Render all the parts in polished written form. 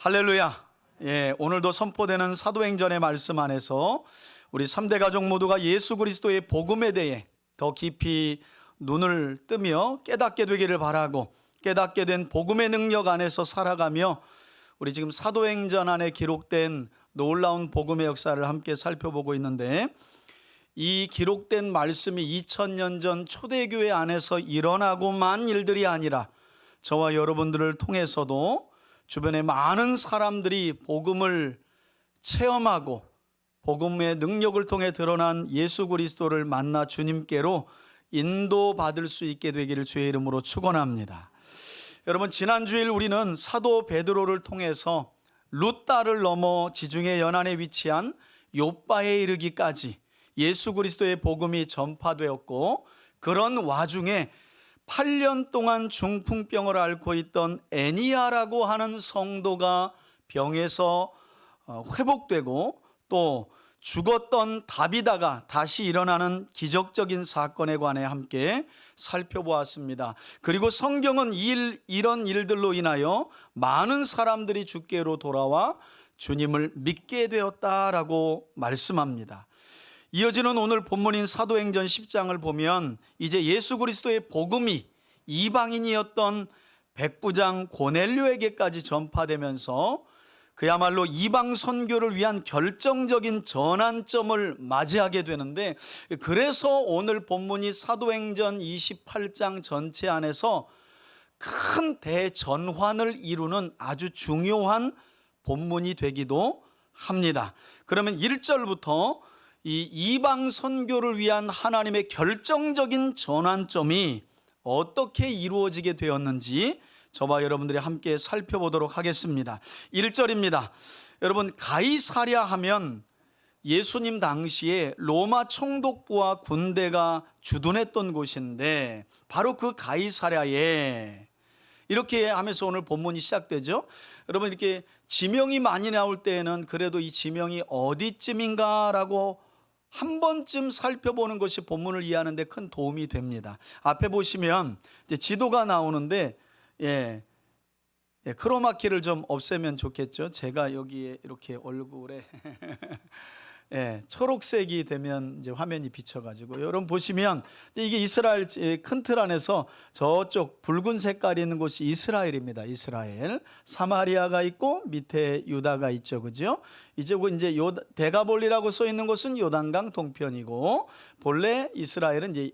할렐루야. 오늘도 선포되는 사도행전의 말씀 안에서 우리 3대 가족 모두가 예수 그리스도의 복음에 대해 더 깊이 눈을 뜨며 깨닫게 되기를 바라고, 깨닫게 된 복음의 능력 안에서 살아가며 우리 지금 사도행전 안에 기록된 놀라운 복음의 역사를 함께 살펴보고 있는데, 이 기록된 말씀이 2000년 전 초대교회 안에서 일어나고만 일들이 아니라 저와 여러분들을 통해서도 주변에 많은 사람들이 복음을 체험하고 복음의 능력을 통해 드러난 예수 그리스도를 만나 주님께로 인도받을 수 있게 되기를 주의 이름으로 축원합니다. 여러분, 지난주일 우리는 사도 베드로를 통해서 룻다를 넘어 지중해 연안에 위치한 욥바에 이르기까지 예수 그리스도의 복음이 전파되었고, 그런 와중에 8년 동안 중풍병을 앓고 있던 애니아라고 하는 성도가 병에서 회복되고, 또 죽었던 다비다가 다시 일어나는 기적적인 사건에 관해 함께 살펴보았습니다. 그리고 성경은 이런 일들로 인하여 많은 사람들이 주께로 돌아와 주님을 믿게 되었다라고 말씀합니다. 이어지는 오늘 본문인 사도행전 10장을 보면 이제 예수 그리스도의 복음이 이방인이었던 백부장 고넬료에게까지 전파되면서 그야말로 이방 선교를 위한 결정적인 전환점을 맞이하게 되는데, 그래서 오늘 본문이 사도행전 28장 전체 안에서 큰 대전환을 이루는 아주 중요한 본문이 되기도 합니다. 그러면 1절부터 이 이방 선교를 위한 하나님의 결정적인 전환점이 어떻게 이루어지게 되었는지 저와 여러분들이 함께 살펴보도록 하겠습니다. 1절입니다. 여러분, 가이사랴 하면 예수님 당시에 로마 총독부와 군대가 주둔했던 곳인데, 바로 그 가이사랴에 이렇게 하면서 오늘 본문이 시작되죠. 여러분, 이렇게 지명이 많이 나올 때에는 그래도 이 지명이 어디쯤인가라고 한 번쯤 살펴보는 것이 본문을 이해하는 데 큰 도움이 됩니다. 앞에 보시면 이제 지도가 나오는데, 크로마키를 좀 없애면 좋겠죠. 제가 여기에 이렇게 얼굴에 초록색이 되면 이제 화면이 비쳐가지고, 여러분 보시면 이게 이스라엘 큰 틀 안에서 저쪽 붉은 색깔이 있는 곳이 이스라엘입니다. 이스라엘. 사마리아가 있고 밑에 유다가 있죠, 그죠? 이제 데가볼리라고 써 있는 곳은 요단강 동편이고, 본래 이스라엘은 이제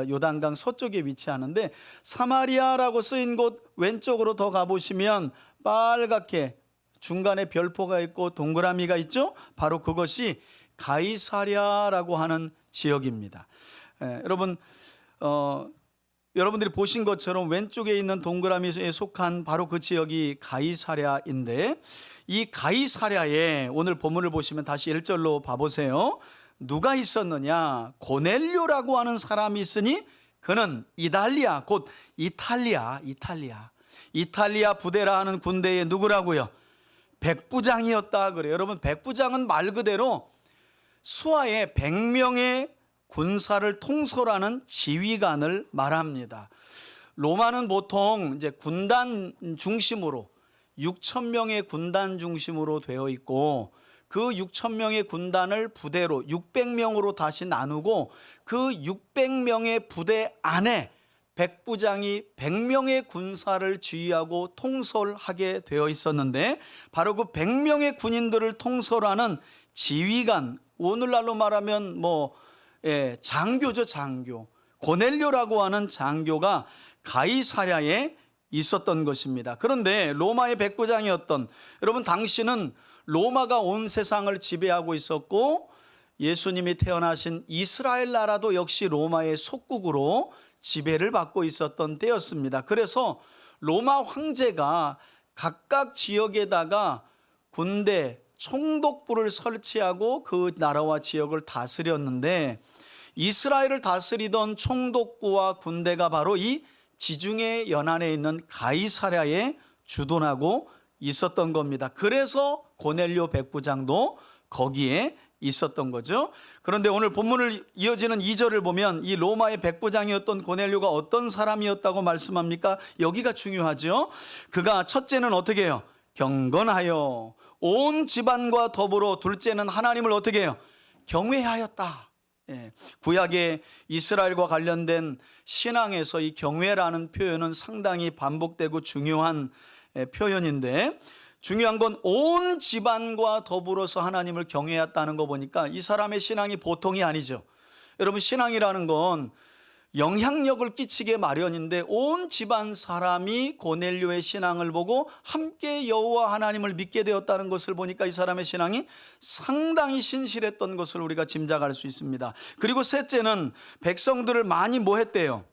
요단강 서쪽에 위치하는데, 사마리아라고 쓰인 곳 왼쪽으로 더 가보시면 빨갛게 중간에 별표가 있고 동그라미가 있죠. 바로 그것이 가이사랴라고 하는 지역입니다. 여러분들이 보신 것처럼 왼쪽에 있는 동그라미에 속한 바로 그 지역이 가이사랴인데, 이 가이사랴에 오늘 본문을 보시면 다시 1절로 봐보세요. 누가 있었느냐? 고넬료라고 하는 사람이 있으니 그는 이달리아, 곧 이탈리아 부대라 하는 군대의 누구라고요? 백부장이었다 그래요. 여러분, 백부장은 말 그대로 수하에 100명의 군사를 통솔하는 지휘관을 말합니다. 로마는 보통 이제 군단 중심으로 6,000명의 군단 중심으로 되어 있고, 그 6,000명의 군단을 부대로 600명으로 다시 나누고, 그 600명의 부대 안에 백부장이 100명의 군사를 지휘하고 통솔하게 되어 있었는데, 바로 그 100명의 군인들을 통솔하는 지휘관, 오늘날로 말하면 장교죠, 장교. 고넬료라고 하는 장교가 가이사랴에 있었던 것입니다. 그런데 로마의 백부장이었던, 여러분 당시는 로마가 온 세상을 지배하고 있었고, 예수님이 태어나신 이스라엘 나라도 역시 로마의 속국으로 지배를 받고 있었던 때였습니다. 그래서 로마 황제가 각각 지역에다가 군대, 총독부를 설치하고 그 나라와 지역을 다스렸는데, 이스라엘을 다스리던 총독부와 군대가 바로 이 지중해 연안에 있는 가이사랴에 주둔하고 있었던 겁니다. 그래서 고넬료 백부장도 거기에 있었던 거죠. 그런데 오늘 본문을 이어지는 2절을 보면 이 로마의 백부장이었던 고넬료가 어떤 사람이었다고 말씀합니까? 여기가 중요하죠. 그가 첫째는 어떻게 해요? 경건하여 온 집안과 더불어 둘째는 하나님을 어떻게 해요? 경외하였다. 구약의 이스라엘과 관련된 신앙에서 이 경외라는 표현은 상당히 반복되고 중요한 표현인데, 중요한 건 온 집안과 더불어서 하나님을 경외했다는 거 보니까 이 사람의 신앙이 보통이 아니죠. 여러분, 신앙이라는 건 영향력을 끼치게 마련인데 온 집안 사람이 고넬료의 신앙을 보고 함께 여호와 하나님을 믿게 되었다는 것을 보니까 이 사람의 신앙이 상당히 신실했던 것을 우리가 짐작할 수 있습니다. 그리고 셋째는 백성들을 많이 뭐 했대요?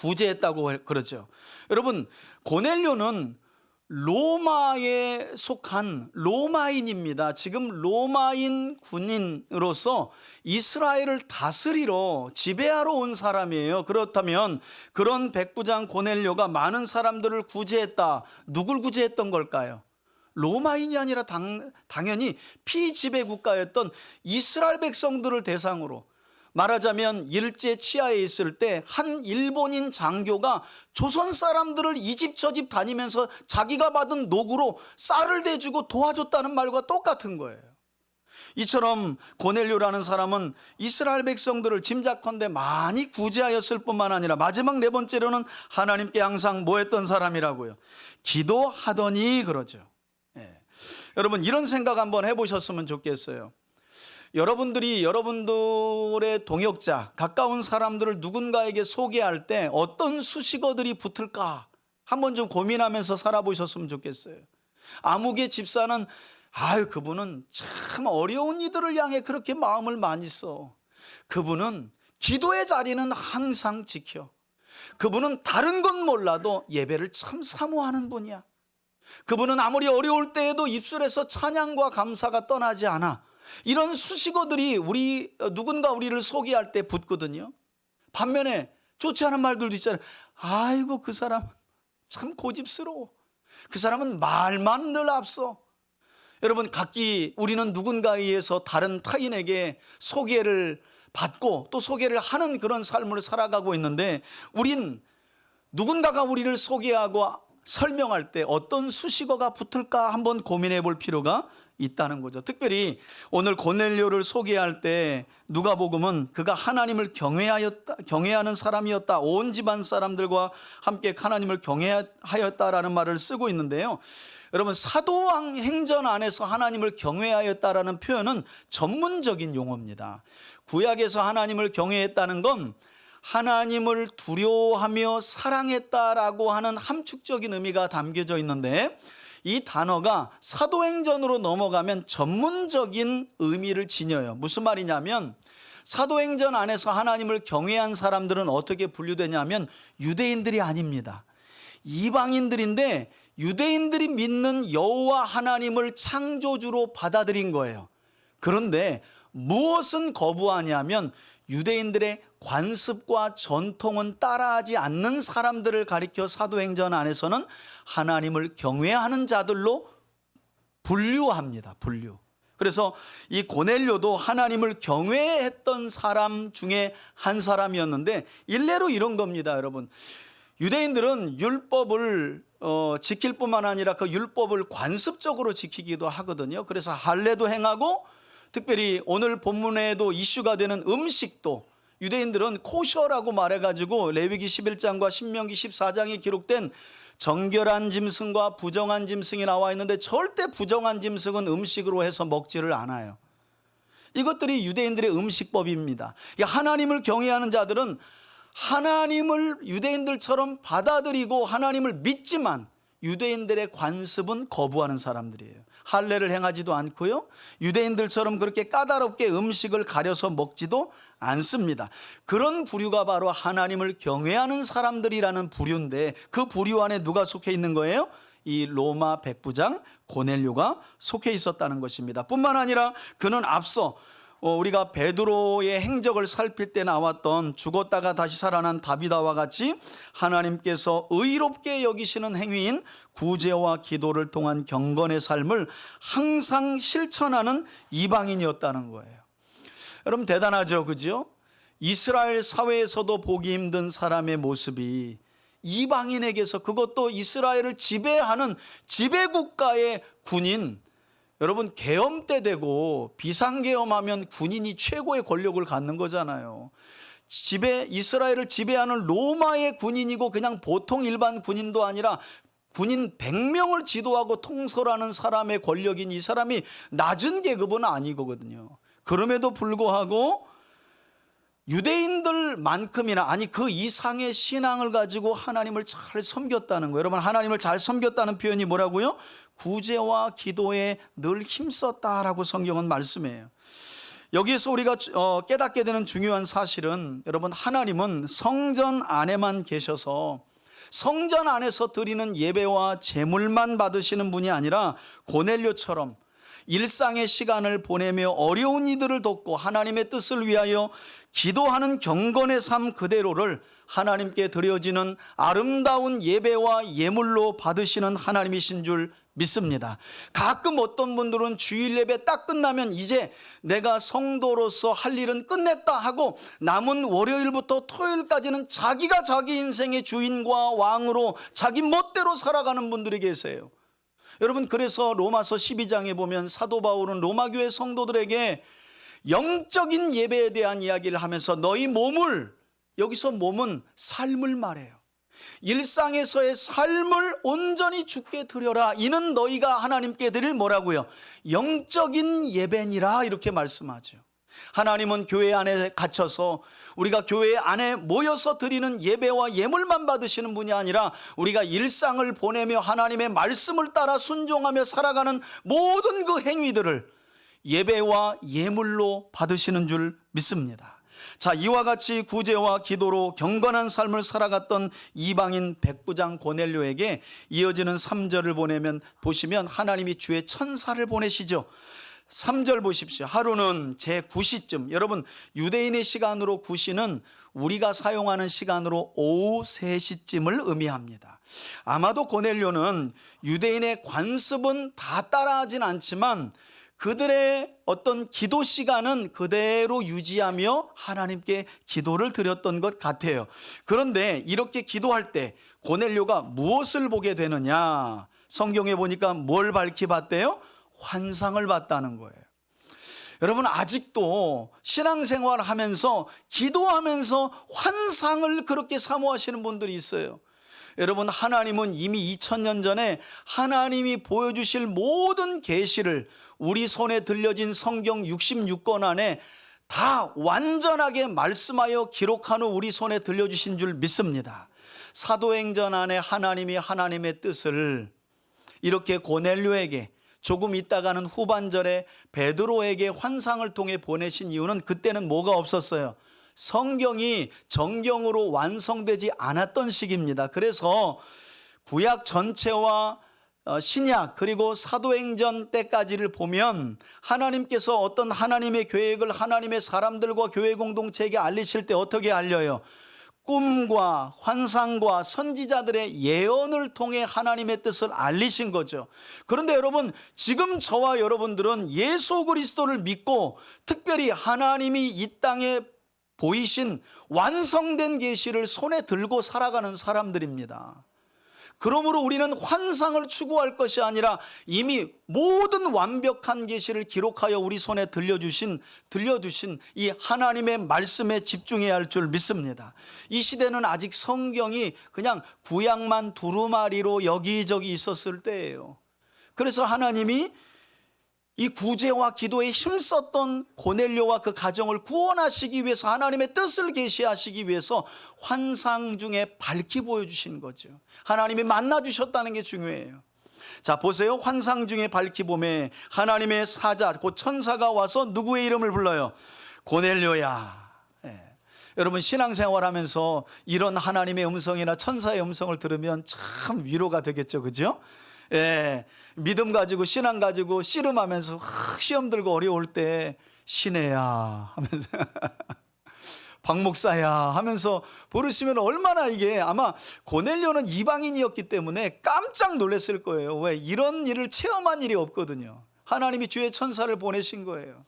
구제했다고 그러죠. 여러분, 고넬료는 로마에 속한 로마인입니다. 지금 로마인 군인으로서 이스라엘을 다스리러 지배하러 온 사람이에요. 그렇다면 그런 백부장 고넬료가 많은 사람들을 구제했다. 누굴 구제했던 걸까요? 로마인이 아니라 당연히 피지배 국가였던 이스라엘 백성들을 대상으로, 말하자면 일제 치하에 있을 때 한 일본인 장교가 조선 사람들을 이 집 저 집 다니면서 자기가 받은 노구로 쌀을 대주고 도와줬다는 말과 똑같은 거예요. 이처럼 고넬료라는 사람은 이스라엘 백성들을 짐작컨대 많이 구제하였을 뿐만 아니라 마지막 네 번째로는 하나님께 항상 뭐 했던 사람이라고요? 기도하더니 그러죠. 여러분, 이런 생각 한번 해보셨으면 좋겠어요. 여러분들이 여러분들의 동역자, 가까운 사람들을 누군가에게 소개할 때 어떤 수식어들이 붙을까 한번 좀 고민하면서 살아보셨으면 좋겠어요. 아무개 집사는 그분은 참 어려운 이들을 향해 그렇게 마음을 많이 써. 그분은 기도의 자리는 항상 지켜. 그분은 다른 건 몰라도 예배를 참 사모하는 분이야. 그분은 아무리 어려울 때에도 입술에서 찬양과 감사가 떠나지 않아. 이런 수식어들이 누군가 우리를 소개할 때 붙거든요. 반면에 좋지 않은 말들도 있잖아요. 아이고, 그 사람은 참 고집스러워. 그 사람은 말만 늘 앞서. 여러분, 각기 우리는 누군가에 의해서 다른 타인에게 소개를 받고 또 소개를 하는 그런 삶을 살아가고 있는데, 우린 누군가가 우리를 소개하고 설명할 때 어떤 수식어가 붙을까 한번 고민해 볼 필요가 있다는 거죠. 특별히 오늘 고넬료를 소개할 때 누가복음은 그가 하나님을 경외하는 사람이었다. 온 집안 사람들과 함께 하나님을 경외하였다라는 말을 쓰고 있는데요. 여러분, 사도행전 안에서 하나님을 경외하였다라는 표현은 전문적인 용어입니다. 구약에서 하나님을 경외했다는 건 하나님을 두려워하며 사랑했다라고 하는 함축적인 의미가 담겨져 있는데, 이 단어가 사도행전으로 넘어가면 전문적인 의미를 지녀요. 무슨 말이냐면, 사도행전 안에서 하나님을 경외한 사람들은 어떻게 분류되냐면 유대인들이 아닙니다. 이방인들인데 유대인들이 믿는 여호와 하나님을 창조주로 받아들인 거예요. 그런데 무엇은 거부하냐면 유대인들의 관습과 전통은 따라하지 않는 사람들을 가리켜 사도행전 안에서는 하나님을 경외하는 자들로 분류합니다. 분류. 그래서 이 고넬료도 하나님을 경외했던 사람 중에 한 사람이었는데, 일례로 이런 겁니다, 여러분. 유대인들은 율법을 지킬 뿐만 아니라 그 율법을 관습적으로 지키기도 하거든요. 그래서 할례도 행하고, 특별히 오늘 본문에도 이슈가 되는 음식도 유대인들은 코셔라고 말해가지고 레위기 11장과 신명기 14장에 기록된 정결한 짐승과 부정한 짐승이 나와 있는데, 절대 부정한 짐승은 음식으로 해서 먹지를 않아요. 이것들이 유대인들의 음식법입니다. 하나님을 경외하는 자들은 하나님을 유대인들처럼 받아들이고 하나님을 믿지만 유대인들의 관습은 거부하는 사람들이에요. 할례를 행하지도 않고요, 유대인들처럼 그렇게 까다롭게 음식을 가려서 먹지도 않습니다. 그런 부류가 바로 하나님을 경외하는 사람들이라는 부류인데, 그 부류 안에 누가 속해 있는 거예요? 이 로마 백부장 고넬료가 속해 있었다는 것입니다. 뿐만 아니라 그는 앞서 우리가 베드로의 행적을 살필 때 나왔던 죽었다가 다시 살아난 다비다와 같이 하나님께서 의롭게 여기시는 행위인 구제와 기도를 통한 경건의 삶을 항상 실천하는 이방인이었다는 거예요. 여러분, 대단하죠, 그죠? 이스라엘 사회에서도 보기 힘든 사람의 모습이 이방인에게서, 그것도 이스라엘을 지배하는 지배국가의 군인, 여러분 계엄 때 되고 비상계엄하면 군인이 최고의 권력을 갖는 거잖아요. 이스라엘을 지배하는 로마의 군인이고 그냥 보통 일반 군인도 아니라 군인 100명을 지도하고 통솔하는 사람의 권력인 이 사람이 낮은 계급은 아니거든요. 그럼에도 불구하고 유대인들만큼이나, 아니 그 이상의 신앙을 가지고 하나님을 잘 섬겼다는 거예요. 여러분, 하나님을 잘 섬겼다는 표현이 뭐라고요? 구제와 기도에 늘 힘썼다라고 성경은 말씀해요. 여기에서 우리가 깨닫게 되는 중요한 사실은, 여러분, 하나님은 성전 안에만 계셔서 성전 안에서 드리는 예배와 제물만 받으시는 분이 아니라 고넬료처럼 일상의 시간을 보내며 어려운 이들을 돕고 하나님의 뜻을 위하여 기도하는 경건의 삶 그대로를 하나님께 드려지는 아름다운 예배와 예물로 받으시는 하나님이신 줄 믿습니다. 가끔 어떤 분들은 주일 예배 딱 끝나면 이제 내가 성도로서 할 일은 끝냈다 하고 남은 월요일부터 토요일까지는 자기가 자기 인생의 주인과 왕으로 자기 멋대로 살아가는 분들이 계세요. 여러분, 그래서 로마서 12장에 보면 사도 바울은 로마교회 성도들에게 영적인 예배에 대한 이야기를 하면서 너희 몸을, 여기서 몸은 삶을 말해요. 일상에서의 삶을 온전히 주께 드려라. 이는 너희가 하나님께 드릴 뭐라고요? 영적인 예배니라, 이렇게 말씀하죠. 하나님은 교회 안에 갇혀서 우리가 교회 안에 모여서 드리는 예배와 예물만 받으시는 분이 아니라 우리가 일상을 보내며 하나님의 말씀을 따라 순종하며 살아가는 모든 그 행위들을 예배와 예물로 받으시는 줄 믿습니다. 자, 이와 같이 구제와 기도로 경건한 삶을 살아갔던 이방인 백부장 고넬료에게 이어지는 3절을 보시면 하나님이 주의 천사를 보내시죠. 3절 보십시오. 하루는 제 9시쯤, 여러분 유대인의 시간으로 9시는 우리가 사용하는 시간으로 오후 3시쯤을 의미합니다. 아마도 고넬료는 유대인의 관습은 다 따라하진 않지만 그들의 어떤 기도 시간은 그대로 유지하며 하나님께 기도를 드렸던 것 같아요. 그런데 이렇게 기도할 때 고넬료가 무엇을 보게 되느냐? 성경에 보니까 뭘 밝히 봤대요? 환상을 봤다는 거예요. 여러분, 아직도 신앙생활 하면서 기도하면서 환상을 그렇게 사모하시는 분들이 있어요. 여러분, 하나님은 이미 2000년 전에 하나님이 보여주실 모든 계시를 우리 손에 들려진 성경 66권 안에 다 완전하게 말씀하여 기록한 후 우리 손에 들려주신 줄 믿습니다. 사도행전 안에 하나님이 하나님의 뜻을 이렇게 고넬료에게, 조금 있다가는 후반절에 베드로에게 환상을 통해 보내신 이유는 그때는 뭐가 없었어요? 성경이 정경으로 완성되지 않았던 시기입니다. 그래서 구약 전체와 신약 그리고 사도행전 때까지를 보면 하나님께서 어떤 하나님의 계획을 하나님의 사람들과 교회 공동체에게 알리실 때 어떻게 알려요? 꿈과 환상과 선지자들의 예언을 통해 하나님의 뜻을 알리신 거죠. 그런데 여러분, 지금 저와 여러분들은 예수 그리스도를 믿고 특별히 하나님이 이 땅에 보이신 완성된 계시를 손에 들고 살아가는 사람들입니다. 그러므로 우리는 환상을 추구할 것이 아니라 이미 모든 완벽한 계시를 기록하여 우리 손에 들려주신 이 하나님의 말씀에 집중해야 할 줄 믿습니다. 이 시대는 아직 성경이 그냥 구약만 두루마리로 여기저기 있었을 때예요. 그래서 하나님이 이 구제와 기도에 힘썼던 고넬료와 그 가정을 구원하시기 위해서, 하나님의 뜻을 계시하시기 위해서 환상 중에 밝히 보여주신 거죠. 하나님이 만나주셨다는 게 중요해요. 자, 보세요. 환상 중에 밝히 보매 하나님의 사자, 곧 천사가 와서 누구의 이름을 불러요? 고넬료야. 여러분, 신앙생활 하면서 이런 하나님의 음성이나 천사의 음성을 들으면 참 위로가 되겠죠. 그죠? 믿음 가지고 신앙 가지고 씨름하면서 시험 들고 어려울 때 신혜야 하면서 박 목사야 하면서 부르시면 얼마나, 이게 아마 고넬료는 이방인이었기 때문에 깜짝 놀랐을 거예요. 왜? 이런 일을 체험한 일이 없거든요. 하나님이 주의 천사를 보내신 거예요.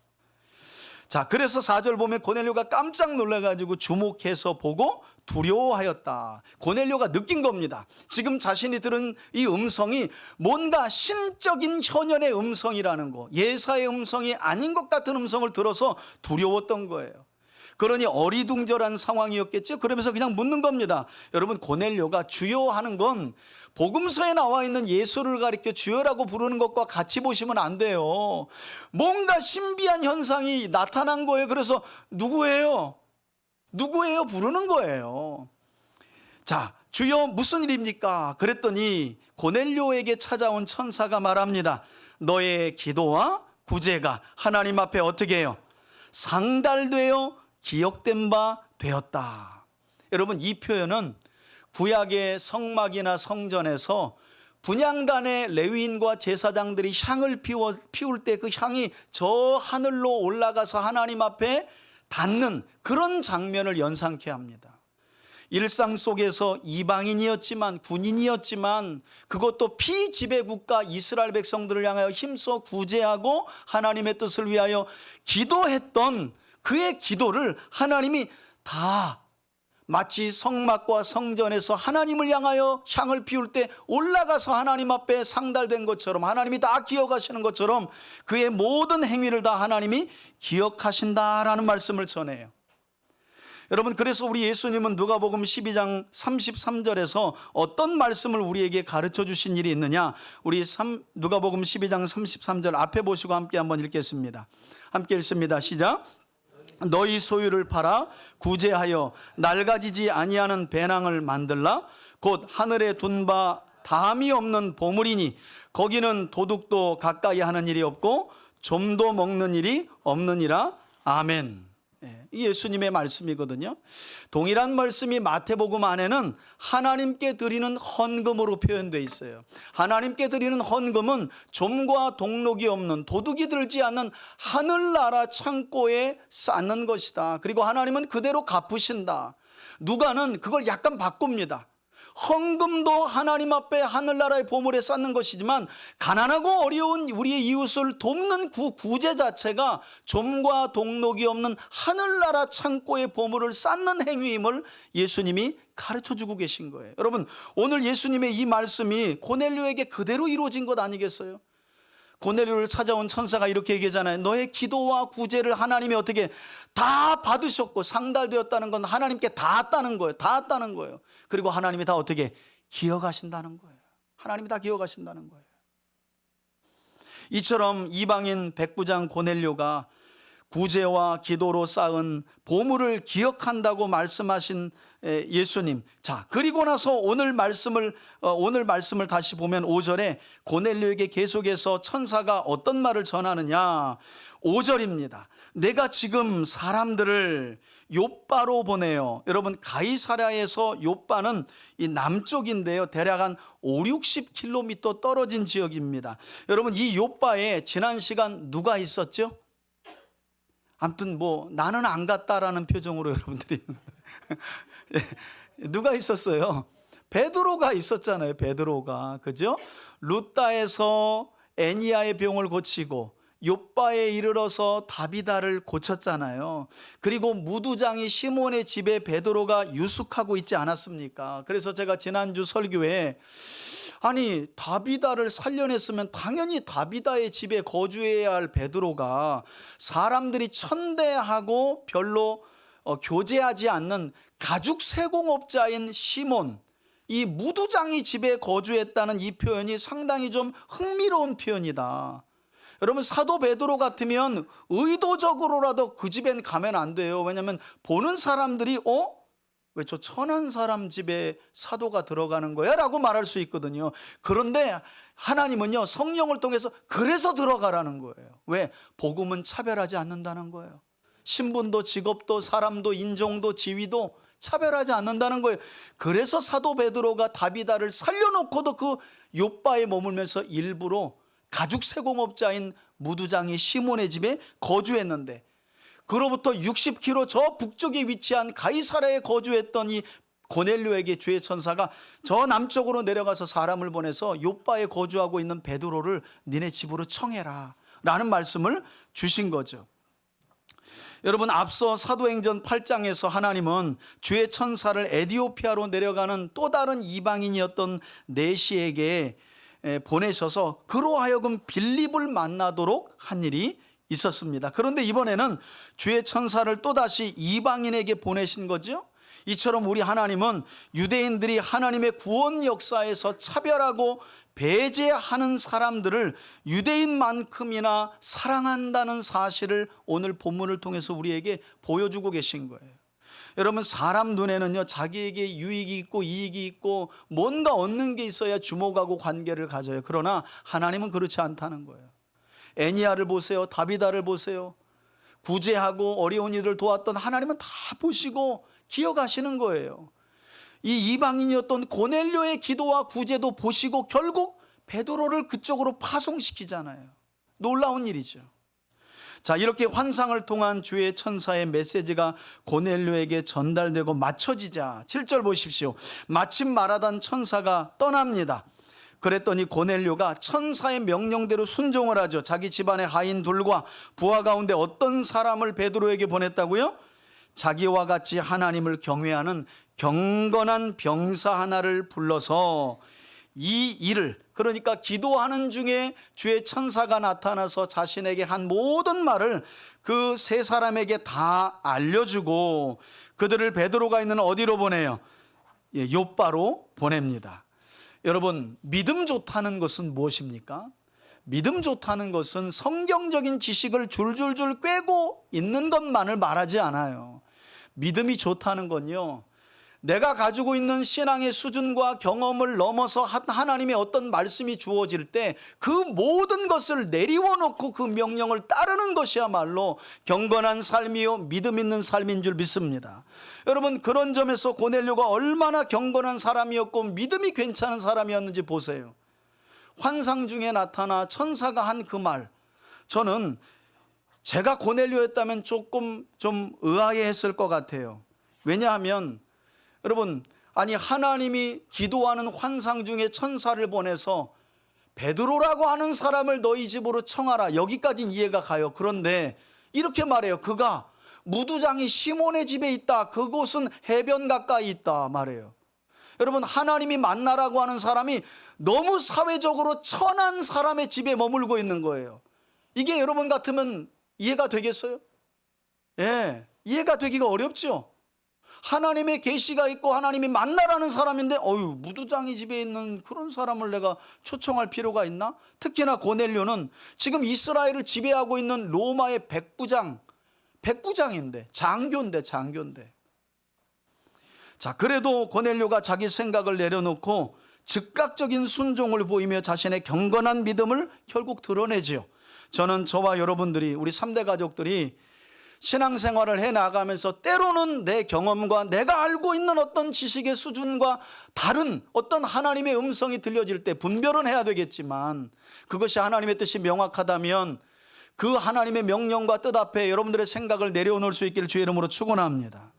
자, 그래서 4절 보면 고넬료가 깜짝 놀라가지고 주목해서 보고 두려워하였다. 고넬료가 느낀 겁니다. 지금 자신이 들은 이 음성이 뭔가 신적인 현현의 음성이라는 거, 예사의 음성이 아닌 것 같은 음성을 들어서 두려웠던 거예요. 그러니 어리둥절한 상황이었겠죠. 그러면서 그냥 묻는 겁니다. 여러분, 고넬료가 주여 하는 건 복음서에 나와 있는 예수를 가리켜 주여라고 부르는 것과 같이 보시면 안 돼요. 뭔가 신비한 현상이 나타난 거예요. 그래서 누구예요? 누구예요? 부르는 거예요. 자, 주여 무슨 일입니까? 그랬더니 고넬료에게 찾아온 천사가 말합니다. 너의 기도와 구제가 하나님 앞에 어떻게 해요? 상달되어 기억된 바 되었다. 여러분, 이 표현은 구약의 성막이나 성전에서 분향단의 레위인과 제사장들이 향을 피울 때 그 향이 저 하늘로 올라가서 하나님 앞에 닿는 그런 장면을 연상케 합니다. 일상 속에서 이방인이었지만, 군인이었지만, 그것도 피지배국가 이스라엘 백성들을 향하여 힘써 구제하고 하나님의 뜻을 위하여 기도했던 그의 기도를 하나님이 다 마치 성막과 성전에서 하나님을 향하여 향을 피울 때 올라가서 하나님 앞에 상달된 것처럼, 하나님이 다 기억하시는 것처럼 그의 모든 행위를 다 하나님이 기억하신다라는 말씀을 전해요. 여러분, 그래서 우리 예수님은 누가복음 12장 33절에서 어떤 말씀을 우리에게 가르쳐 주신 일이 있느냐? 우리 누가복음 12장 33절 앞에 보시고 함께 한번 읽겠습니다. 함께 읽습니다. 시작. 너희 소유를 팔아 구제하여 낡아지지 아니하는 배낭을 만들라. 곧 하늘에 둔 바 다함이 없는 보물이니 거기는 도둑도 가까이 하는 일이 없고 좀도 먹는 일이 없느니라. 아멘. 이 예수님의 말씀이거든요. 동일한 말씀이 마태복음 안에는 하나님께 드리는 헌금으로 표현되어 있어요. 하나님께 드리는 헌금은 좀과 동록이 없는, 도둑이 들지 않는 하늘나라 창고에 쌓는 것이다. 그리고 하나님은 그대로 갚으신다. 누가는 그걸 약간 바꿉니다. 헌금도 하나님 앞에 하늘나라의 보물에 쌓는 것이지만 가난하고 어려운 우리의 이웃을 돕는 그 구제 자체가 좀과 동록이 없는 하늘나라 창고의 보물을 쌓는 행위임을 예수님이 가르쳐주고 계신 거예요. 여러분, 오늘 예수님의 이 말씀이 고넬료에게 그대로 이루어진 것 아니겠어요? 고넬료를 찾아온 천사가 이렇게 얘기하잖아요. 너의 기도와 구제를 하나님이 어떻게 다 받으셨고 상달되었다는 건 하나님께 닿았다는 거예요. 닿았다는 거예요. 그리고 하나님이 다 어떻게 기억하신다는 거예요. 하나님이 다 기억하신다는 거예요. 이처럼 이방인 백부장 고넬료가 구제와 기도로 쌓은 보물을 기억한다고 말씀하신 예수님. 자, 그리고 나서 오늘 말씀을 다시 보면 5절에 고넬료에게 계속해서 천사가 어떤 말을 전하느냐. 5절입니다. 내가 지금 사람들을 욥바로 보내요. 여러분, 가이사랴에서 욥바는 이 남쪽인데요. 대략 한 50-60km 떨어진 지역입니다. 여러분, 이 욥바에 지난 시간 누가 있었죠? 아무튼 나는 안 갔다라는 표정으로 여러분들이 누가 있었어요? 베드로가 있었잖아요. 베드로가, 그죠? 루다에서 애니야의 병을 고치고 욥바에 이르러서 다비다를 고쳤잖아요. 그리고 무두장이 시몬의 집에 베드로가 유숙하고 있지 않았습니까? 그래서 제가 지난주 설교에 아니, 다비다를 살려냈으면 당연히 다비다의 집에 거주해야 할 베드로가 사람들이 천대하고 별로 교제하지 않는 가죽 세공업자인 시몬, 이 무두장이 집에 거주했다는 이 표현이 상당히 좀 흥미로운 표현이다. 여러분, 사도 베드로 같으면 의도적으로라도 그 집엔 가면 안 돼요. 왜냐하면 보는 사람들이 왜 저 천한 사람 집에 사도가 들어가는 거야? 라고 말할 수 있거든요. 그런데 하나님은요, 성령을 통해서 그래서 들어가라는 거예요. 왜? 복음은 차별하지 않는다는 거예요. 신분도 직업도 사람도 인종도 지위도 차별하지 않는다는 거예요. 그래서 사도 베드로가 다비다를 살려놓고도 그 욥바에 머물면서 일부러 가죽 세공업자인 무두장이 시몬의 집에 거주했는데, 그로부터 60km 저 북쪽에 위치한 가이사랴에 거주했던 이 고넬료에게 주의 천사가 저 남쪽으로 내려가서 사람을 보내서 욥바에 거주하고 있는 베드로를 니네 집으로 청해라 라는 말씀을 주신 거죠. 여러분, 앞서 사도행전 8장에서 하나님은 주의 천사를 에디오피아로 내려가는 또 다른 이방인이었던 내시에게 보내셔서 그로 하여금 빌립을 만나도록 한 일이 있었습니다. 그런데 이번에는 주의 천사를 또다시 이방인에게 보내신 거죠. 이처럼 우리 하나님은 유대인들이 하나님의 구원 역사에서 차별하고 배제하는 사람들을 유대인만큼이나 사랑한다는 사실을 오늘 본문을 통해서 우리에게 보여주고 계신 거예요. 여러분, 사람 눈에는요, 자기에게 유익이 있고 이익이 있고 뭔가 얻는 게 있어야 주목하고 관계를 가져요. 그러나 하나님은 그렇지 않다는 거예요. 애니야를 보세요. 다비다를 보세요. 구제하고 어려운 이들을 도왔던 하나님은 다 보시고 기억하시는 거예요. 이 이방인이었던 고넬료의 기도와 구제도 보시고 결국 베드로를 그쪽으로 파송시키잖아요. 놀라운 일이죠. 자, 이렇게 환상을 통한 주의 천사의 메시지가 고넬료에게 전달되고 맞춰지자 7절 보십시오. 마침 말하던 천사가 떠납니다. 그랬더니 고넬료가 천사의 명령대로 순종을 하죠. 자기 집안의 하인 둘과 부하 가운데 어떤 사람을 베드로에게 보냈다고요? 자기와 같이 하나님을 경외하는 경건한 병사 하나를 불러서 이 일을, 그러니까 기도하는 중에 주의 천사가 나타나서 자신에게 한 모든 말을 그 세 사람에게 다 알려주고 그들을 베드로가 있는 어디로 보내요? 요빠로 보냅니다. 여러분, 믿음 좋다는 것은 무엇입니까? 믿음 좋다는 것은 성경적인 지식을 줄줄줄 꿰고 있는 것만을 말하지 않아요. 믿음이 좋다는 건요, 내가 가지고 있는 신앙의 수준과 경험을 넘어서 하나님의 어떤 말씀이 주어질 때 그 모든 것을 내리워놓고 그 명령을 따르는 것이야말로 경건한 삶이요 믿음 있는 삶인 줄 믿습니다. 여러분, 그런 점에서 고넬료가 얼마나 경건한 사람이었고 믿음이 괜찮은 사람이었는지 보세요. 환상 중에 나타나 천사가 한 그 말, 저는 제가 고넬료였다면 조금 좀 의아해했을 것 같아요. 왜냐하면 여러분, 아니 하나님이 기도하는 환상 중에 천사를 보내서 베드로라고 하는 사람을 너희 집으로 청하라, 여기까지는 이해가 가요. 그런데 이렇게 말해요. 그가 무두장이 시몬의 집에 있다. 그곳은 해변 가까이 있다 말해요. 여러분, 하나님이 만나라고 하는 사람이 너무 사회적으로 천한 사람의 집에 머물고 있는 거예요. 이게 여러분 같으면 이해가 되겠어요? 예, 이해가 되기가 어렵죠. 하나님의 계시가 있고 하나님이 만나라는 사람인데 무두장이 집에 있는 그런 사람을 내가 초청할 필요가 있나? 특히나 고넬료는 지금 이스라엘을 지배하고 있는 로마의 백부장인데 장교인데. 자, 그래도 고넬료가 자기 생각을 내려놓고 즉각적인 순종을 보이며 자신의 경건한 믿음을 결국 드러내지요. 저는 저와 여러분들이, 우리 3대 가족들이 신앙생활을 해나가면서 때로는 내 경험과 내가 알고 있는 어떤 지식의 수준과 다른 어떤 하나님의 음성이 들려질 때 분별은 해야 되겠지만, 그것이 하나님의 뜻이 명확하다면 그 하나님의 명령과 뜻 앞에 여러분들의 생각을 내려놓을 수 있기를 주의 이름으로 축원합니다.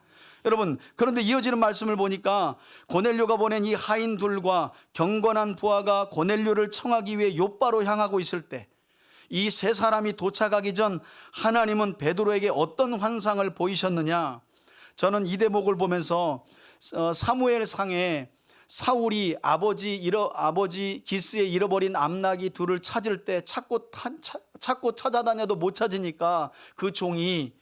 여러분, 그런데 이어지는 말씀을 보니까 고넬료가 보낸 이 하인 둘과 경건한 부하가 고넬료를 청하기 위해 요빠로 향하고 있을 때 이 세 사람이 도착하기 전 하나님은 베드로에게 어떤 환상을 보이셨느냐? 저는 이 대목을 보면서 사무엘상에 사울이 아버지 기스의 잃어버린 암나귀 둘을 찾을 때 찾고 찾아다녀도 못 찾으니까 그 종이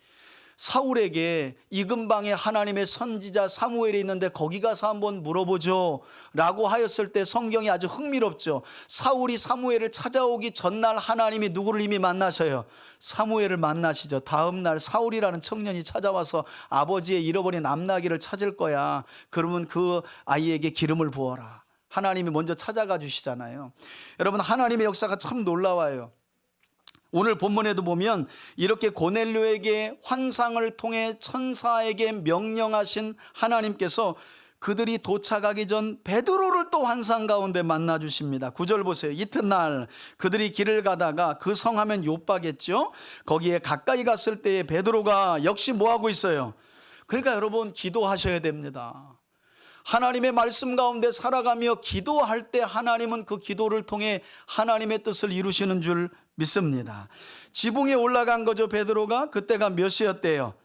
사울에게 이 근방에 하나님의 선지자 사무엘이 있는데 거기 가서 한번 물어보죠 라고 하였을 때 성경이 아주 흥미롭죠. 사울이 사무엘을 찾아오기 전날 하나님이 누구를 이미 만나셔요? 사무엘을 만나시죠. 다음 날 사울이라는 청년이 찾아와서 아버지의 잃어버린 암나귀를 찾을 거야. 그러면 그 아이에게 기름을 부어라. 하나님이 먼저 찾아가 주시잖아요. 여러분, 하나님의 역사가 참 놀라워요. 오늘 본문에도 보면 이렇게 고넬료에게 환상을 통해 천사에게 명령하신 하나님께서 그들이 도착하기 전 베드로를 또 환상 가운데 만나 주십니다. 9절 보세요. 이튿날 그들이 길을 가다가 그 성하면 요빠겠죠. 거기에 가까이 갔을 때에 베드로가 역시 뭐하고 있어요? 그러니까 여러분, 기도하셔야 됩니다. 하나님의 말씀 가운데 살아가며 기도할 때 하나님은 그 기도를 통해 하나님의 뜻을 이루시는 줄 믿습니다. 지붕에 올라간 거죠. 베드로가. 그때가 몇 시였대요?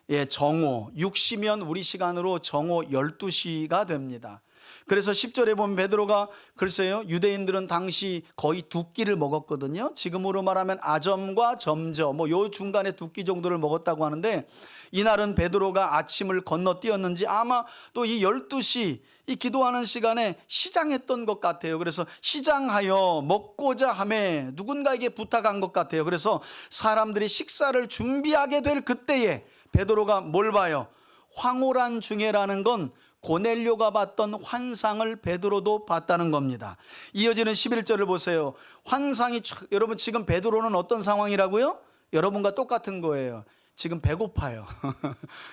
예, 정오 6시면 우리 시간으로 정오 12시가 됩니다. 그래서 10절에 보면 베드로가, 글쎄요, 유대인들은 당시 거의 두 끼를 먹었거든요. 지금으로 말하면 아점과 점저 요 중간에 두 끼 정도를 먹었다고 하는데, 이날은 베드로가 아침을 건너뛰었는지 아마 또 이 12시 이 기도하는 시간에 시장했던 것 같아요. 그래서 시장하여 먹고자 하매 누군가에게 부탁한 것 같아요. 그래서 사람들이 식사를 준비하게 될 그때에 베드로가 뭘 봐요? 황홀한 중에라는 건 고넬료가 봤던 환상을 베드로도 봤다는 겁니다. 이어지는 11절을 보세요. 환상이, 여러분 지금 베드로는 어떤 상황이라고요? 여러분과 똑같은 거예요. 지금 배고파요.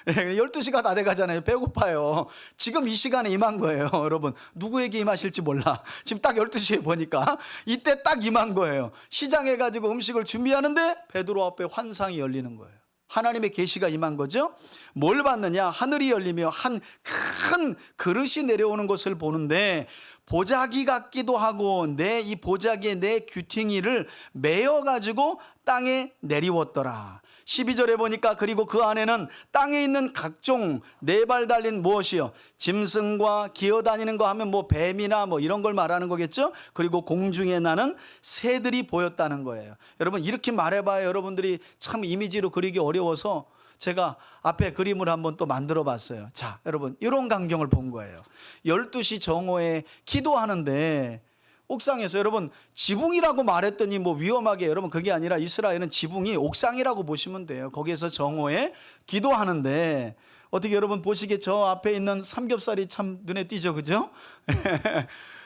12시가 다 돼가잖아요. 배고파요. 지금 이 시간에 임한 거예요. 여러분 누구에게 임하실지 몰라. 지금 딱 12시에 보니까 이때 딱 임한 거예요. 시장해가지고 음식을 준비하는데 베드로 앞에 환상이 열리는 거예요. 하나님의 계시가 임한 거죠. 뭘 봤느냐? 하늘이 열리며 한 큰 그릇이 내려오는 것을 보는데, 보자기 같기도 하고 내 이 보자기에 내 귀퉁이를 메어가지고 땅에 내리웠더라. 12절에 보니까 그리고 그 안에는 땅에 있는 각종 네 발 달린 무엇이요? 짐승과 기어다니는 거 하면 뭐 뱀이나 뭐 이런 걸 말하는 거겠죠? 그리고 공중에 나는 새들이 보였다는 거예요. 여러분 이렇게 말해봐야 여러분들이 참 이미지로 그리기 어려워서 제가 앞에 그림을 한번 또 만들어 봤어요. 자, 여러분 이런 광경을 본 거예요. 12시 정오에 기도하는데 옥상에서, 여러분 지붕이라고 말했더니 뭐 위험하게, 여러분 그게 아니라 이스라엘은 지붕이 옥상이라고 보시면 돼요. 거기에서 정오에 기도하는데 어떻게 여러분 보시기에 저 앞에 있는 삼겹살이 참 눈에 띄죠, 그죠?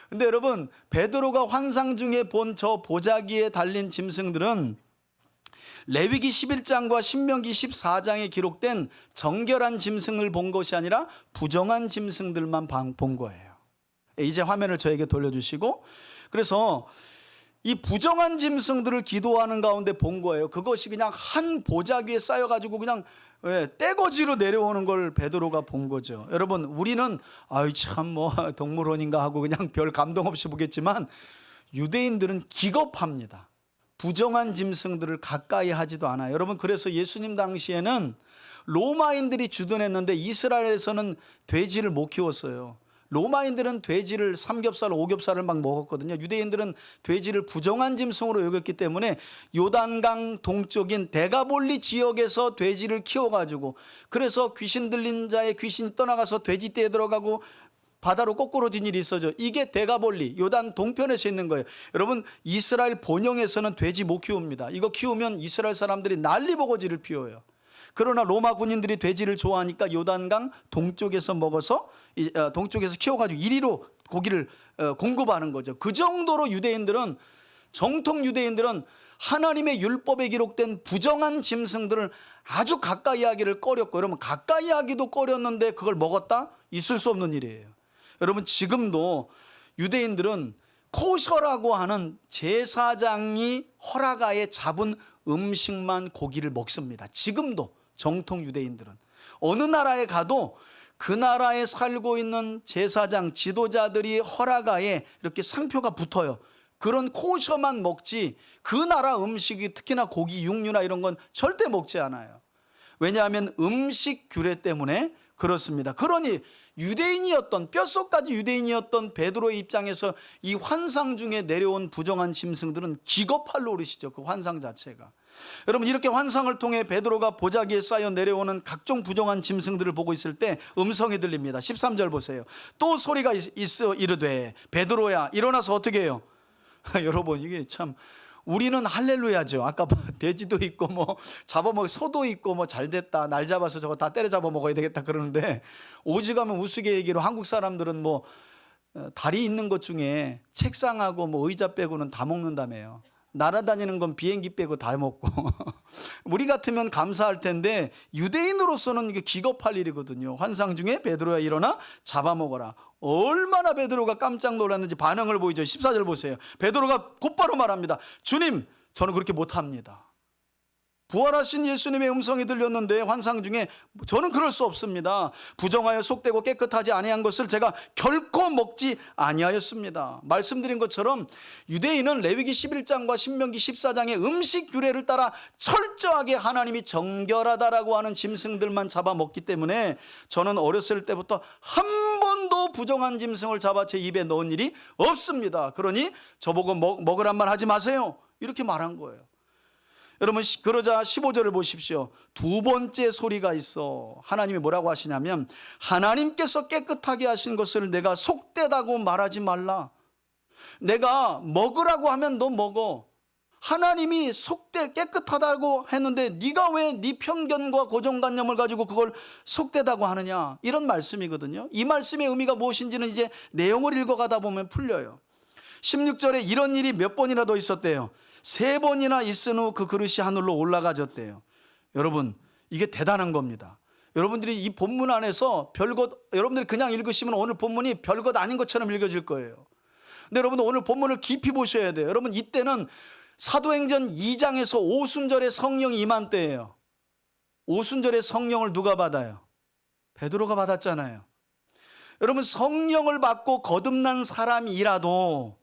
근데 여러분 베드로가 환상 중에 본 저 보자기에 달린 짐승들은 레위기 11장과 신명기 14장에 기록된 정결한 짐승을 본 것이 아니라 부정한 짐승들만 본 거예요. 이제 화면을 저에게 돌려주시고, 그래서 이 부정한 짐승들을 기도하는 가운데 본 거예요. 그것이 그냥 한 보자기에 쌓여가지고 그냥 떼거지로 내려오는 걸 베드로가 본 거죠. 여러분 우리는 아유 참 뭐 동물원인가 하고 그냥 별 감동 없이 보겠지만, 유대인들은 기겁합니다. 부정한 짐승들을 가까이 하지도 않아요. 여러분 그래서 예수님 당시에는 로마인들이 주둔했는데 이스라엘에서는 돼지를 못 키웠어요. 로마인들은 돼지를 삼겹살, 오겹살을 막 먹었거든요. 유대인들은 돼지를 부정한 짐승으로 여겼기 때문에 요단강 동쪽인 데가볼리 지역에서 돼지를 키워가지고, 그래서 귀신 들린 자의 귀신이 떠나가서 돼지떼에 들어가고 바다로 거꾸로진 일이 있어져. 이게 데가볼리 요단 동편에서 있는 거예요. 여러분 이스라엘 본영에서는 돼지 못 키웁니다. 이거 키우면 이스라엘 사람들이 난리버거지를 피워요. 그러나 로마 군인들이 돼지를 좋아하니까 요단강 동쪽에서 먹어서 동쪽에서 키워가지고 이리로 고기를 공급하는 거죠. 그 정도로 유대인들은, 정통 유대인들은 하나님의 율법에 기록된 부정한 짐승들을 아주 가까이 하기를 꺼렸고, 여러분 가까이 하기도 꺼렸는데 그걸 먹었다? 있을 수 없는 일이에요. 여러분 지금도 유대인들은 코셔라고 하는 제사장이 허락하에 잡은 음식만 고기를 먹습니다. 지금도 정통 유대인들은 어느 나라에 가도 그 나라에 살고 있는 제사장 지도자들이 허락하에 이렇게 상표가 붙어요. 그런 코셔만 먹지 그 나라 음식이, 특히나 고기, 육류나 이런 건 절대 먹지 않아요. 왜냐하면 음식 규례 때문에 그렇습니다. 그러니 유대인이었던, 뼛속까지 유대인이었던 베드로의 입장에서 이 환상 중에 내려온 부정한 짐승들은 기겁할 노릇이죠. 그 환상 자체가. 여러분 이렇게 환상을 통해 베드로가 보자기에 쌓여 내려오는 각종 부정한 짐승들을 보고 있을 때 음성이 들립니다. 13절 보세요. 또 소리가 있어 이르되 베드로야 일어나서 어떻게 해요? 여러분 이게 참, 우리는 할렐루야죠. 아까 돼지도 있고 뭐 잡아먹을 소도 있고 뭐 잘됐다, 날 잡아서 저거 다 때려잡아 먹어야 되겠다 그러는데, 오죽하면 우스갯얘기로 한국 사람들은 뭐 다리 있는 것 중에 책상하고 뭐 의자 빼고는 다 먹는다며요. 날아다니는 건 비행기 빼고 다 먹고 우리 같으면 감사할 텐데 유대인으로서는 이게 기겁할 일이거든요. 환상 중에 베드로야 일어나 잡아먹어라. 얼마나 베드로가 깜짝 놀랐는지 반응을 보이죠. 14절 보세요. 베드로가 곧바로 말합니다. 주님 저는 그렇게 못합니다. 부활하신 예수님의 음성이 들렸는데 환상 중에 저는 그럴 수 없습니다. 부정하여 속되고 깨끗하지 아니한 것을 제가 결코 먹지 아니하였습니다. 말씀드린 것처럼 유대인은 레위기 11장과 신명기 14장의 음식 규례를 따라 철저하게 하나님이 정결하다라고 하는 짐승들만 잡아먹기 때문에 저는 어렸을 때부터 한 번도 부정한 짐승을 잡아 제 입에 넣은 일이 없습니다. 그러니 저보고 먹으란 말 하지 마세요, 이렇게 말한 거예요. 여러분, 그러자 15절을 보십시오. 두 번째 소리가 있어. 하나님이 뭐라고 하시냐면, 하나님께서 깨끗하게 하신 것을 내가 속되다고 말하지 말라. 내가 먹으라고 하면 너 먹어. 하나님이 깨끗하다고 했는데 네가 왜 네 편견과 고정관념을 가지고 그걸 속되다고 하느냐, 이런 말씀이거든요. 이 말씀의 의미가 무엇인지는 이제 내용을 읽어가다 보면 풀려요. 16절에 이런 일이 몇 번이나 더 있었대요. 3번이나 있은 후 그 그릇이 하늘로 올라가졌대요. 여러분, 이게 대단한 겁니다. 여러분들이 이 본문 안에서 여러분들이 그냥 읽으시면 오늘 본문이 별것 아닌 것처럼 읽어질 거예요. 근데 여러분, 오늘 본문을 깊이 보셔야 돼요. 여러분, 이때는 사도행전 2장에서 오순절에 성령이 임한 때예요. 오순절에 성령을 누가 받아요? 베드로가 받았잖아요. 여러분, 성령을 받고 거듭난 사람이라도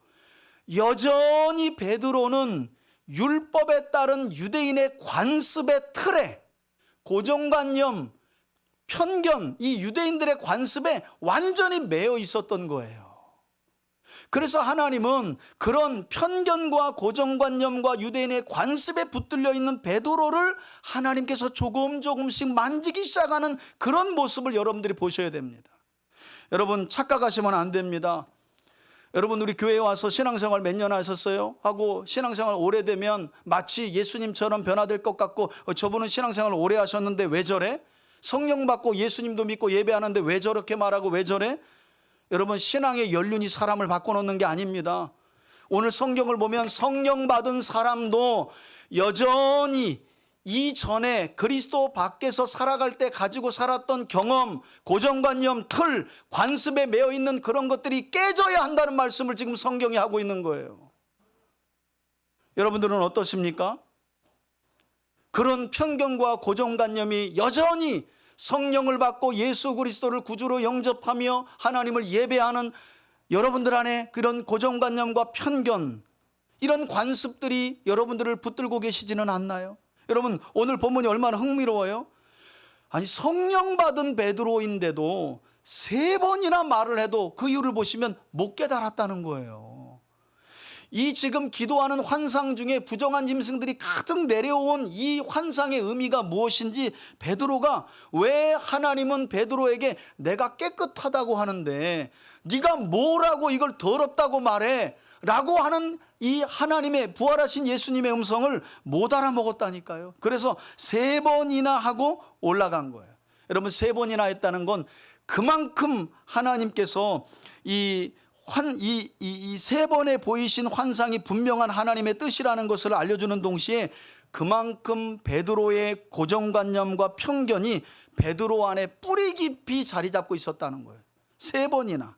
여전히 베드로는 율법에 따른 유대인의 관습의 틀에, 고정관념, 편견, 이 유대인들의 관습에 완전히 매여 있었던 거예요. 그래서 하나님은 그런 편견과 고정관념과 유대인의 관습에 붙들려 있는 베드로를 하나님께서 조금씩 만지기 시작하는 그런 모습을 여러분들이 보셔야 됩니다. 여러분, 착각하시면 안 됩니다. 여러분, 우리 교회에 와서 신앙생활 몇 년 하셨어요? 하고 신앙생활 오래되면 마치 예수님처럼 변화될 것 같고, 저분은 신앙생활 오래 하셨는데 왜 저래? 성령 받고 예수님도 믿고 예배하는데 왜 저렇게 말하고 왜 저래? 여러분, 신앙의 연륜이 사람을 바꿔놓는 게 아닙니다. 오늘 성경을 보면 성령 받은 사람도 여전히 이전에 그리스도 밖에서 살아갈 때 가지고 살았던 경험, 고정관념, 틀, 관습에 매여 있는 그런 것들이 깨져야 한다는 말씀을 지금 성경이 하고 있는 거예요. 여러분들은 어떠십니까? 그런 편견과 고정관념이 여전히 성령을 받고 예수 그리스도를 구주로 영접하며 하나님을 예배하는 여러분들 안에 그런 고정관념과 편견, 이런 관습들이 여러분들을 붙들고 계시지는 않나요? 여러분, 오늘 본문이 얼마나 흥미로워요? 아니, 성령 받은 베드로인데도 3번이나 말을 해도 그 이유를 보시면 못 깨달았다는 거예요. 이 지금 기도하는 환상 중에 부정한 짐승들이 가득 내려온 이 환상의 의미가 무엇인지, 베드로가 왜 하나님은 베드로에게 내가 깨끗하다고 하는데 네가 뭐라고 이걸 더럽다고 말해? 라고 하는 이 하나님의, 부활하신 예수님의 음성을 못 알아먹었다니까요. 그래서 3번이나 하고 올라간 거예요. 여러분, 3번이나 했다는 건 그만큼 하나님께서 이 3번에 보이신 환상이 분명한 하나님의 뜻이라는 것을 알려주는 동시에 그만큼 베드로의 고정관념과 편견이 베드로 안에 뿌리 깊이 자리 잡고 있었다는 거예요. 3번이나.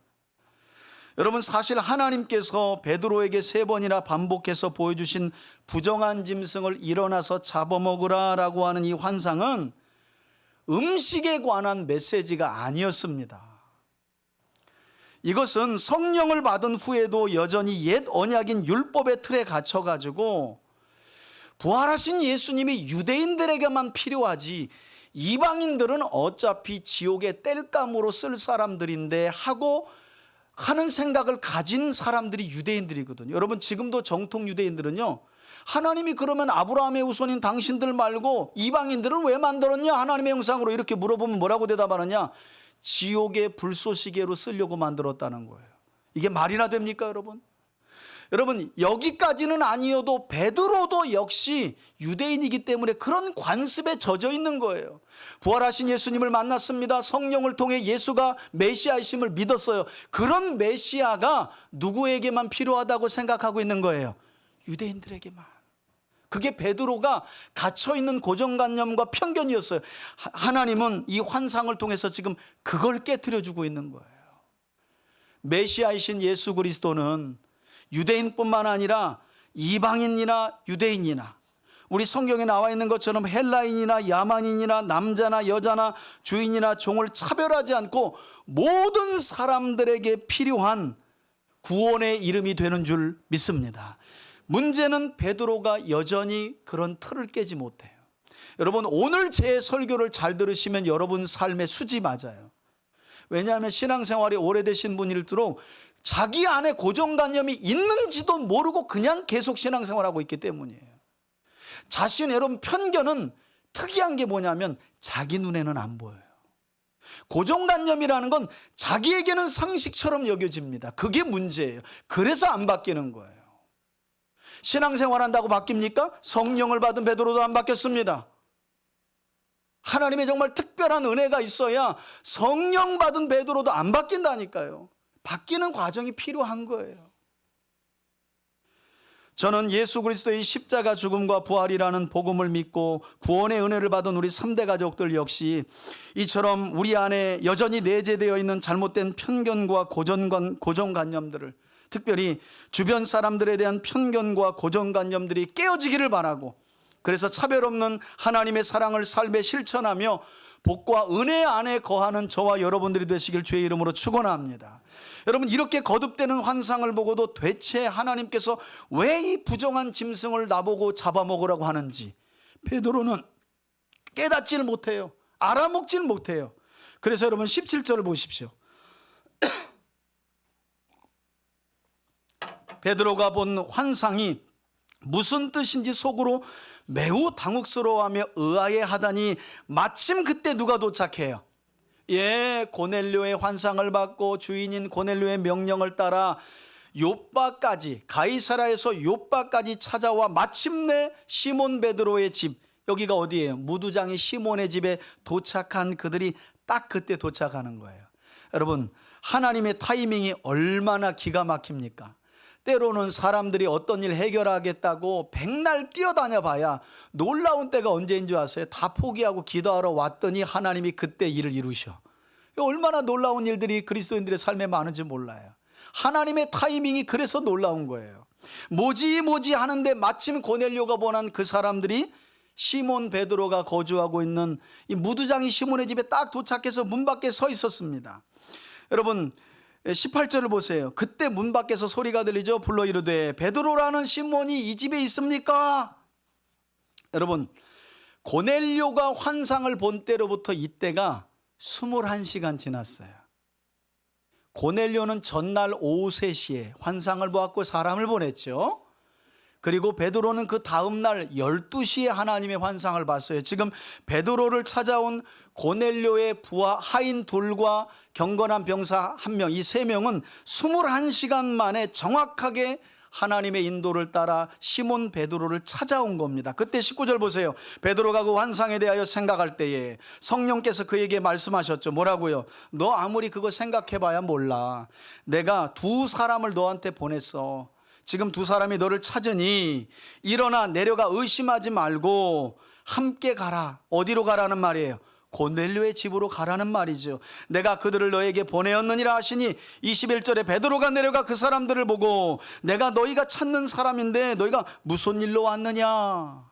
여러분, 사실 하나님께서 베드로에게 3번이나 반복해서 보여주신 부정한 짐승을 일어나서 잡아먹으라 라고 하는 이 환상은 음식에 관한 메시지가 아니었습니다. 이것은 성령을 받은 후에도 여전히 옛 언약인 율법의 틀에 갇혀가지고 부활하신 예수님이 유대인들에게만 필요하지 이방인들은 어차피 지옥의 땔감으로 쓸 사람들인데 하고 하는 생각을 가진 사람들이 유대인들이거든요. 여러분, 지금도 정통 유대인들은요, 하나님이 그러면 아브라함의 후손인 당신들 말고 이방인들을 왜 만들었냐, 하나님의 형상으로, 이렇게 물어보면 뭐라고 대답하느냐? 지옥의 불쏘시개로 쓰려고 만들었다는 거예요. 이게 말이나 됩니까, 여러분? 여러분, 여기까지는 아니어도 베드로도 역시 유대인이기 때문에 그런 관습에 젖어 있는 거예요. 부활하신 예수님을 만났습니다. 성령을 통해 예수가 메시아이심을 믿었어요. 그런 메시아가 누구에게만 필요하다고 생각하고 있는 거예요? 유대인들에게만. 그게 베드로가 갇혀있는 고정관념과 편견이었어요. 하나님은 이 환상을 통해서 지금 그걸 깨트려주고 있는 거예요. 메시아이신 예수 그리스도는 유대인뿐만 아니라 이방인이나 유대인이나 우리 성경에 나와 있는 것처럼 헬라인이나 야만인이나 남자나 여자나 주인이나 종을 차별하지 않고 모든 사람들에게 필요한 구원의 이름이 되는 줄 믿습니다. 문제는 베드로가 여전히 그런 틀을 깨지 못해요. 여러분, 오늘 제 설교를 잘 들으시면 여러분 삶의 수지 맞아요. 왜냐하면 신앙생활이 오래되신 분일수록 자기 안에 고정관념이 있는지도 모르고 그냥 계속 신앙생활하고 있기 때문이에요. 자신, 여러분, 편견은 특이한 게 뭐냐면 자기 눈에는 안 보여요. 고정관념이라는 건 자기에게는 상식처럼 여겨집니다. 그게 문제예요. 그래서 안 바뀌는 거예요. 신앙생활한다고 바뀝니까? 성령을 받은 베드로도 안 바뀌었습니다. 하나님의 정말 특별한 은혜가 있어야 성령 받은 베드로도 안 바뀐다니까요. 바뀌는 과정이 필요한 거예요. 저는 예수 그리스도의 십자가 죽음과 부활이라는 복음을 믿고 구원의 은혜를 받은 우리 3대 가족들 역시 이처럼 우리 안에 여전히 내재되어 있는 잘못된 편견과 고정관념들을, 특별히 주변 사람들에 대한 편견과 고정관념들이 깨어지기를 바라고, 그래서 차별 없는 하나님의 사랑을 삶에 실천하며 복과 은혜 안에 거하는 저와 여러분들이 되시길 주의 이름으로 축원합니다. 여러분, 이렇게 거듭되는 환상을 보고도 대체 하나님께서 왜 이 부정한 짐승을 나보고 잡아먹으라고 하는지 베드로는 깨닫지를 못해요. 알아먹지를 못해요. 그래서 여러분 17절을 보십시오. 베드로가 본 환상이 무슨 뜻인지 속으로 매우 당혹스러워하며 의아해하다니 마침 그때 누가 도착해요? 고넬료의 환상을 받고 주인인 고넬료의 명령을 따라 요빠까지, 가이사라에서 요빠까지 찾아와 마침내 시몬 베드로의 집, 여기가 어디예요? 무두장이 시몬의 집에 도착한 그들이 딱 그때 도착하는 거예요. 여러분, 하나님의 타이밍이 얼마나 기가 막힙니까? 때로는 사람들이 어떤 일 해결하겠다고 백날 뛰어다녀 봐야 놀라운 때가 언제인 줄 아세요? 다 포기하고 기도하러 왔더니 하나님이 그때 일을 이루셔. 얼마나 놀라운 일들이 그리스도인들의 삶에 많은지 몰라요. 하나님의 타이밍이 그래서 놀라운 거예요. 뭐지 하는데 마침 고넬료가 보낸 그 사람들이 시몬 베드로가 거주하고 있는 이 무두장이 시몬의 집에 딱 도착해서 문 밖에 서 있었습니다. 여러분 18절을 보세요. 그때 문 밖에서 소리가 들리죠. 불러 이르되 베드로라는 시몬이 이 집에 있습니까? 여러분, 고넬료가 환상을 본 때로부터 이때가 21시간 지났어요. 고넬료는 전날 오후 3시에 환상을 보았고 사람을 보냈죠. 그리고 베드로는 그 다음날 12시에 하나님의 환상을 봤어요. 지금 베드로를 찾아온 고넬료의 부하 하인 둘과 경건한 병사 1명, 이 3명은 21시간 만에 정확하게 하나님의 인도를 따라 시몬 베드로를 찾아온 겁니다. 그때 19절 보세요. 베드로가 그 환상에 대하여 생각할 때에 성령께서 그에게 말씀하셨죠. 뭐라고요? 너 아무리 그거 생각해봐야 몰라. 내가 2 사람을 너한테 보냈어. 지금 2 사람이 너를 찾으니 일어나 내려가 의심하지 말고 함께 가라. 어디로 가라는 말이에요? 고넬료의 집으로 가라는 말이죠. 내가 그들을 너에게 보내었느니라 하시니 21절에 베드로가 내려가 그 사람들을 보고 내가 너희가 찾는 사람인데 너희가 무슨 일로 왔느냐?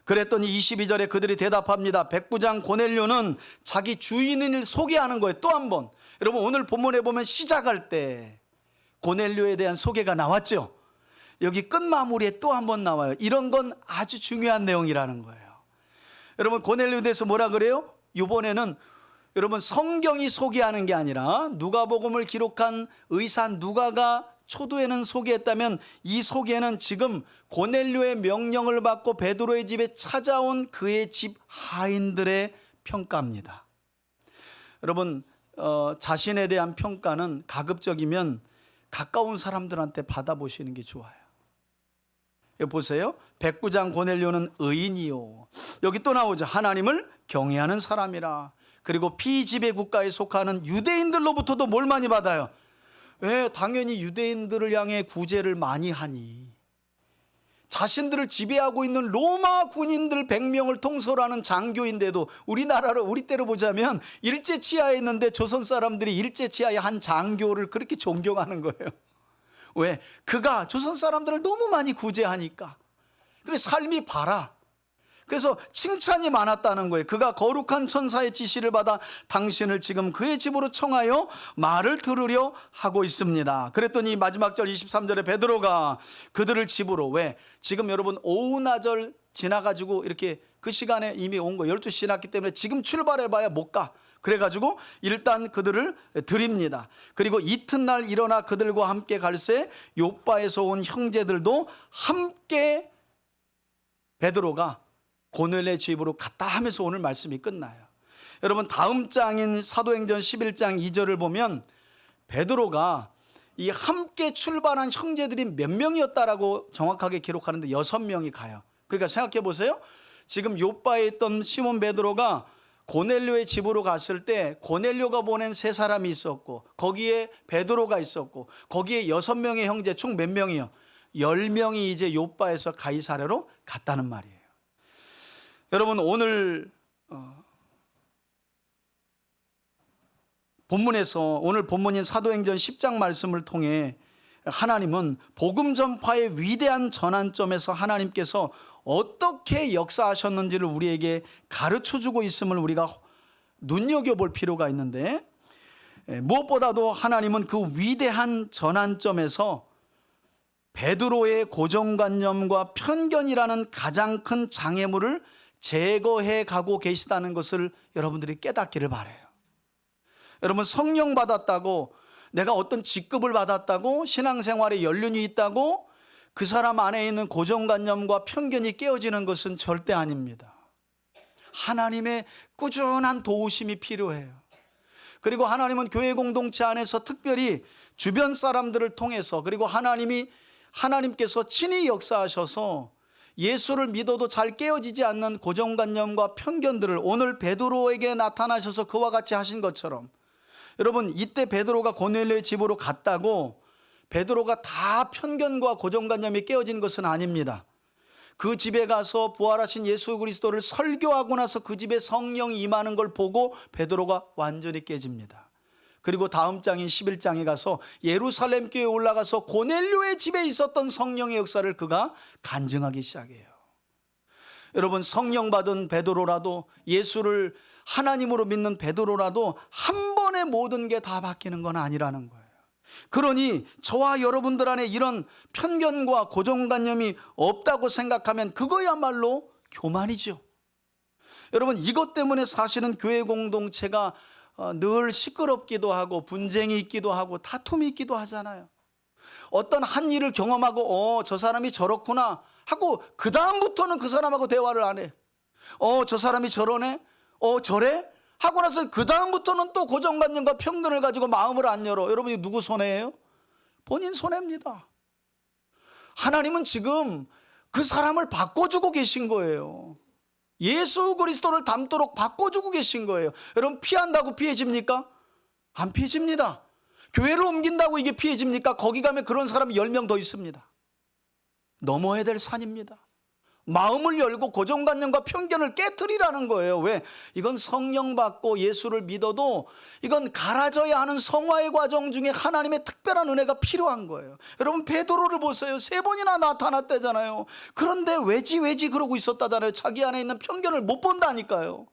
그랬더니 22절에 그들이 대답합니다. 백부장 고넬료는 자기 주인을 소개하는 거예요. 또 한 번. 여러분, 오늘 본문에 보면 시작할 때 고넬료에 대한 소개가 나왔죠. 여기 끝마무리에 또 한 번 나와요. 이런 건 아주 중요한 내용이라는 거예요. 여러분, 고넬료에 대해서 뭐라 그래요? 이번에는 여러분 성경이 소개하는 게 아니라 누가복음을 기록한 의사 누가가 초도에는 소개했다면 이 소개는 지금 고넬료의 명령을 받고 베드로의 집에 찾아온 그의 집 하인들의 평가입니다. 여러분, 자신에 대한 평가는 가급적이면 가까운 사람들한테 받아보시는 게 좋아요. 여기 보세요. 백부장 고넬료는 의인이요. 여기 또 나오죠. 하나님을 경외하는 사람이라. 그리고 피지배 국가에 속하는 유대인들로부터도 뭘 많이 받아요? 왜? 당연히 유대인들을 향해 구제를 많이 하니. 자신들을 지배하고 있는 로마 군인들 100명을 통솔하는 장교인데도 우리 때로 보자면 일제치하에 있는데 조선 사람들이 일제치하의 한 장교를 그렇게 존경하는 거예요. 왜? 그가 조선 사람들을 너무 많이 구제하니까. 그래 삶이 봐라. 그래서 칭찬이 많았다는 거예요. 그가 거룩한 천사의 지시를 받아 당신을 지금 그의 집으로 청하여 말을 들으려 하고 있습니다. 그랬더니 마지막 절 23절에 베드로가 그들을 집으로, 왜? 지금 여러분 오후나절 지나가지고 이렇게 그 시간에 이미 온 거 12시 지났기 때문에 지금 출발해봐야 못 가. 그래가지고 일단 그들을 드립니다. 그리고 이튿날 일어나 그들과 함께 갈새 요빠에서 온 형제들도 함께 베드로가 고넬료의 집으로 갔다 하면서 오늘 말씀이 끝나요. 여러분 다음 장인 사도행전 11장 2절을 보면 베드로가 이 함께 출발한 형제들이 몇 명이었다라고 정확하게 기록하는데 6명이 가요. 그러니까 생각해 보세요. 지금 요빠에 있던 시몬 베드로가 고넬료의 집으로 갔을 때 고넬료가 보낸 3사람이 있었고 거기에 베드로가 있었고 거기에 6명의 형제 총 몇 명이요? 10명이 이제 요빠에서 가이사랴로 갔다는 말이에요. 여러분 오늘 본문에서 오늘 본문인 사도행전 10장 말씀을 통해 하나님은 복음 전파의 위대한 전환점에서 하나님께서 어떻게 역사하셨는지를 우리에게 가르쳐주고 있음을 우리가 눈여겨볼 필요가 있는데, 무엇보다도 하나님은 그 위대한 전환점에서 베드로의 고정관념과 편견이라는 가장 큰 장애물을 제거해 가고 계시다는 것을 여러분들이 깨닫기를 바라요. 여러분 성령 받았다고, 내가 어떤 직급을 받았다고, 신앙생활에 연륜이 있다고 그 사람 안에 있는 고정관념과 편견이 깨어지는 것은 절대 아닙니다. 하나님의 꾸준한 도우심이 필요해요. 그리고 하나님은 교회 공동체 안에서 특별히 주변 사람들을 통해서, 그리고 하나님께서 친히 역사하셔서 예수를 믿어도 잘 깨어지지 않는 고정관념과 편견들을 오늘 베드로에게 나타나셔서 그와 같이 하신 것처럼, 여러분 이때 베드로가 고넬료의 집으로 갔다고 베드로가 다 편견과 고정관념이 깨어진 것은 아닙니다. 그 집에 가서 부활하신 예수 그리스도를 설교하고 나서 그 집에 성령이 임하는 걸 보고 베드로가 완전히 깨집니다. 그리고 다음 장인 11장에 가서 예루살렘 교회에 올라가서 고넬료의 집에 있었던 성령의 역사를 그가 간증하기 시작해요. 여러분 성령 받은 베드로라도, 예수를 하나님으로 믿는 베드로라도 한 번에 모든 게 다 바뀌는 건 아니라는 거예요. 그러니 저와 여러분들 안에 이런 편견과 고정관념이 없다고 생각하면 그거야말로 교만이죠. 여러분 이것 때문에 사실은 교회 공동체가 늘 시끄럽기도 하고 분쟁이 있기도 하고 다툼이 있기도 하잖아요. 어떤 한 일을 경험하고 저 사람이 저렇구나 하고 그 다음부터는 그 사람하고 대화를 안 해. 저 사람이 저러네? 저래? 하고 나서 그 다음부터는 또 고정관념과 편견을 가지고 마음을 안 열어. 여러분이 누구 손해예요? 본인 손해입니다. 하나님은 지금 그 사람을 바꿔주고 계신 거예요. 예수 그리스도를 닮도록 바꿔주고 계신 거예요. 여러분 피한다고 피해집니까? 안 피해집니다. 교회를 옮긴다고 이게 피해집니까? 거기 가면 그런 사람이 10명 더 있습니다. 넘어야 될 산입니다. 마음을 열고 고정관념과 편견을 깨트리라는 거예요. 왜? 이건 성령 받고 예수를 믿어도 이건 갈아져야 하는 성화의 과정 중에 하나님의 특별한 은혜가 필요한 거예요. 여러분 베드로를 보세요. 3번이나 나타났다잖아요. 그런데 왜지 그러고 있었다잖아요. 자기 안에 있는 편견을 못 본다니까요.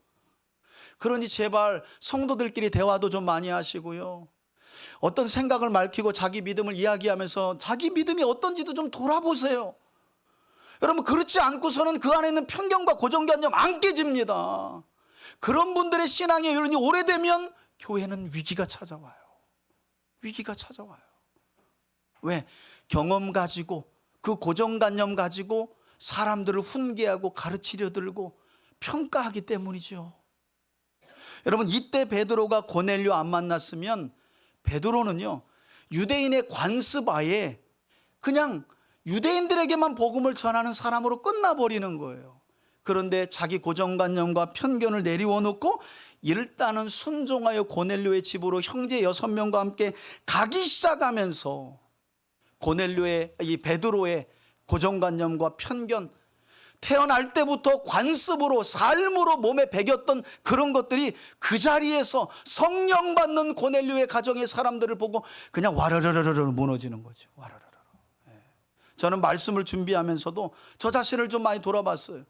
그러니 제발 성도들끼리 대화도 좀 많이 하시고요. 어떤 생각을 밝히고 자기 믿음을 이야기하면서 자기 믿음이 어떤지도 좀 돌아보세요. 여러분 그렇지 않고서는 그 안에 있는 편견과 고정관념 안 깨집니다. 그런 분들의 신앙의 연륜이 오래되면 교회는 위기가 찾아와요. 위기가 찾아와요. 왜? 경험 가지고 그 고정관념 가지고 사람들을 훈계하고 가르치려 들고 평가하기 때문이죠. 여러분 이때 베드로가 고넬료 안 만났으면 베드로는요 유대인의 관습아에 그냥 유대인들에게만 복음을 전하는 사람으로 끝나버리는 거예요. 그런데 자기 고정관념과 편견을 내리워 놓고 일단은 순종하여 고넬료의 집으로 형제 6명과 함께 가기 시작하면서 고넬료의 이 베드로의 고정관념과 편견, 태어날 때부터 관습으로 삶으로 몸에 배겼던 그런 것들이 그 자리에서 성령 받는 고넬료의 가정의 사람들을 보고 그냥 와르르르르 무너지는 거죠. 와르르르. 저는 말씀을 준비하면서도 저 자신을 좀 많이 돌아봤어요.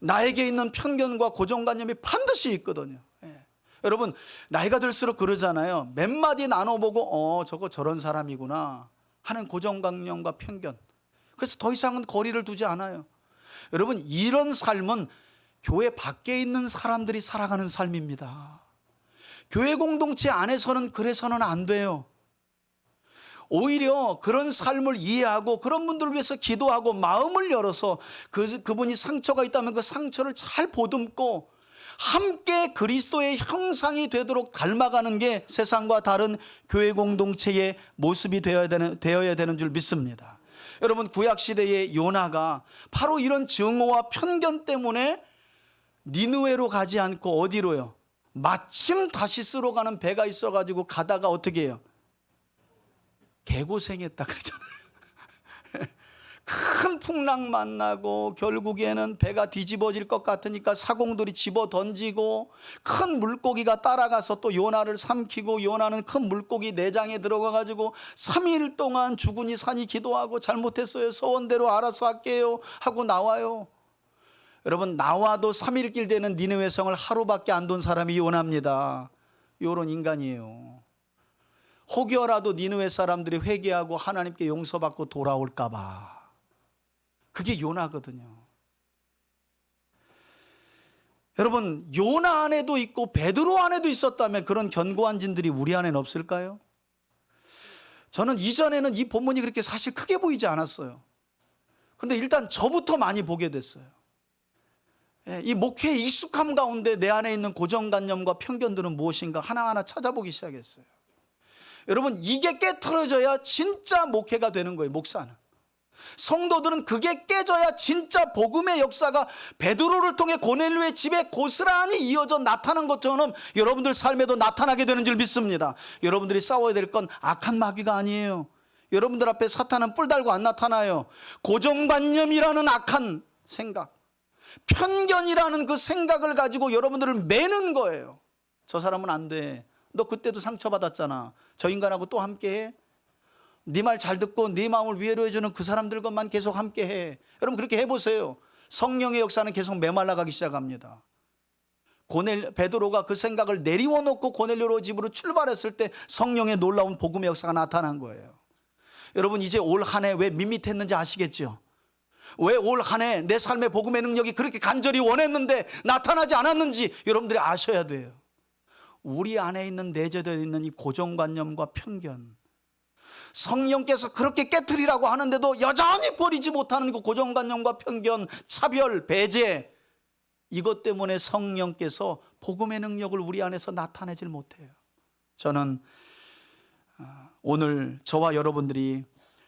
나에게 있는 편견과 고정관념이 반드시 있거든요. 예. 여러분, 나이가 들수록 그러잖아요. 몇 마디 나눠보고 저거 저런 사람이구나 하는 고정관념과 편견. 그래서 더 이상은 거리를 두지 않아요. 여러분, 이런 삶은 교회 밖에 있는 사람들이 살아가는 삶입니다. 교회 공동체 안에서는 그래서는 안 돼요. 오히려 그런 삶을 이해하고 그런 분들을 위해서 기도하고 마음을 열어서 그분이 상처가 있다면 그 상처를 잘 보듬고 함께 그리스도의 형상이 되도록 닮아가는 게 세상과 다른 교회 공동체의 모습이 되어야 되는 줄 믿습니다. 여러분, 구약시대의 요나가 바로 이런 증오와 편견 때문에 니느웨로 가지 않고 어디로요? 마침 다시스로 가는 배가 있어가지고 가다가 어떻게 해요? 개고생했다 그러잖아요. 큰 풍랑 만나고 결국에는 배가 뒤집어질 것 같으니까 사공들이 집어 던지고 큰 물고기가 따라가서 또 요나를 삼키고 요나는 큰 물고기 내장에 들어가 가지고 3일 동안 주군이 산이 기도하고 잘못했어요. 서원대로 알아서 할게요 하고 나와요. 여러분, 나와도 3일 길 되는 니느웨 성을 하루밖에 안 돈 사람이 요나입니다. 요런 인간이에요. 혹여라도 니느웨 사람들이 회개하고 하나님께 용서받고 돌아올까 봐. 그게 요나거든요. 여러분, 요나 안에도 있고 베드로 안에도 있었다면 그런 견고한 진들이 우리 안에는 없을까요? 저는 이전에는 이 본문이 그렇게 사실 크게 보이지 않았어요. 그런데 일단 저부터 많이 보게 됐어요. 이 목회에 익숙함 가운데 내 안에 있는 고정관념과 편견들은 무엇인가 하나하나 찾아보기 시작했어요. 여러분, 이게 깨트려져야 진짜 목회가 되는 거예요. 목사는. 성도들은 그게 깨져야 진짜 복음의 역사가 베드로를 통해 고넬료의 집에 고스란히 이어져 나타난 것처럼 여러분들 삶에도 나타나게 되는 줄 믿습니다. 여러분들이 싸워야 될 건 악한 마귀가 아니에요. 여러분들 앞에 사탄은 뿔 달고 안 나타나요. 고정관념이라는 악한 생각, 편견이라는 그 생각을 가지고 여러분들을 매는 거예요. 저 사람은 안 돼. 너 그때도 상처받았잖아. 저 인간하고 또 함께해. 네 말 잘 듣고 네 마음을 위로해주는 그 사람들과만 계속 함께해. 여러분, 그렇게 해보세요. 성령의 역사는 계속 메말라가기 시작합니다. 베드로가 그 생각을 내리워놓고 고넬료 집으로 출발했을 때 성령의 놀라운 복음의 역사가 나타난 거예요. 여러분, 이제 올 한 해 왜 밋밋했는지 아시겠죠? 왜 올 한 해 내 삶의 복음의 능력이 그렇게 간절히 원했는데 나타나지 않았는지 여러분들이 아셔야 돼요. 우리 안에 있는 내재되어 있는 이 고정관념과 편견, 성령께서 그렇게 깨트리라고 하는데도 여전히 버리지 못하는 그 고정관념과 편견, 차별, 배제, 이것 때문에 성령께서 복음의 능력을 우리 안에서 나타내질 못해요. 저는 오늘 저와 여러분들이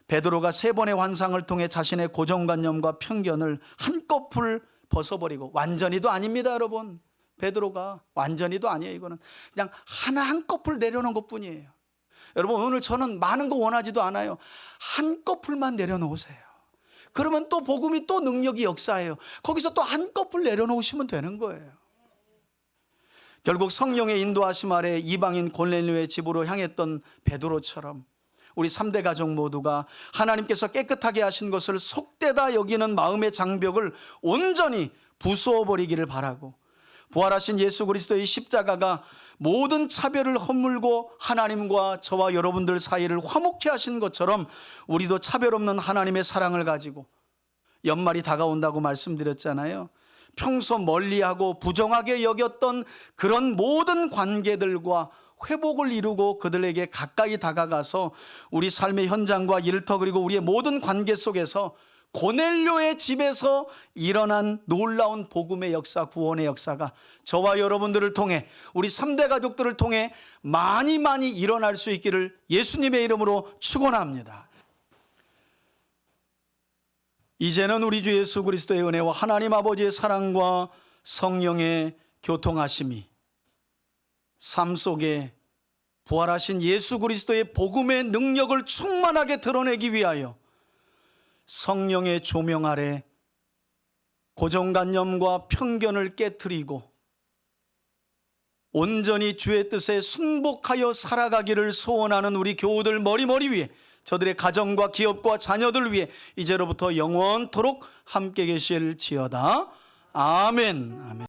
베드로가 3번의 환상을 통해 자신의 고정관념과 편견을 한꺼풀 벗어버리고, 완전히도 아닙니다 여러분. 베드로가 완전히도 아니에요. 이거는 그냥 하나 한꺼풀 내려놓은 것뿐이에요. 여러분, 오늘 저는 많은 거 원하지도 않아요. 한꺼풀만 내려놓으세요. 그러면 또 복음이 또 능력이 역사예요. 거기서 또 한꺼풀 내려놓으시면 되는 거예요. 결국 성령의 인도하심 아래 이방인 고넬료의 집으로 향했던 베드로처럼 우리 3대 가족 모두가 하나님께서 깨끗하게 하신 것을 속되다 여기는 마음의 장벽을 온전히 부수어버리기를 바라고, 부활하신 예수 그리스도의 십자가가 모든 차별을 허물고 하나님과 저와 여러분들 사이를 화목케 하신 것처럼 우리도 차별 없는 하나님의 사랑을 가지고, 연말이 다가온다고 말씀드렸잖아요. 평소 멀리하고 부정하게 여겼던 그런 모든 관계들과 회복을 이루고 그들에게 가까이 다가가서 우리 삶의 현장과 일터 그리고 우리의 모든 관계 속에서 고넬료의 집에서 일어난 놀라운 복음의 역사, 구원의 역사가 저와 여러분들을 통해, 우리 3대 가족들을 통해 많이 일어날 수 있기를 예수님의 이름으로 축원합니다. 이제는 우리 주 예수 그리스도의 은혜와 하나님 아버지의 사랑과 성령의 교통하심이 삶 속에 부활하신 예수 그리스도의 복음의 능력을 충만하게 드러내기 위하여 성령의 조명 아래 고정관념과 편견을 깨트리고 온전히 주의 뜻에 순복하여 살아가기를 소원하는 우리 교우들 머리 위에, 저들의 가정과 기업과 자녀들 위해 이제로부터 영원토록 함께 계실지어다. 아멘. 아멘.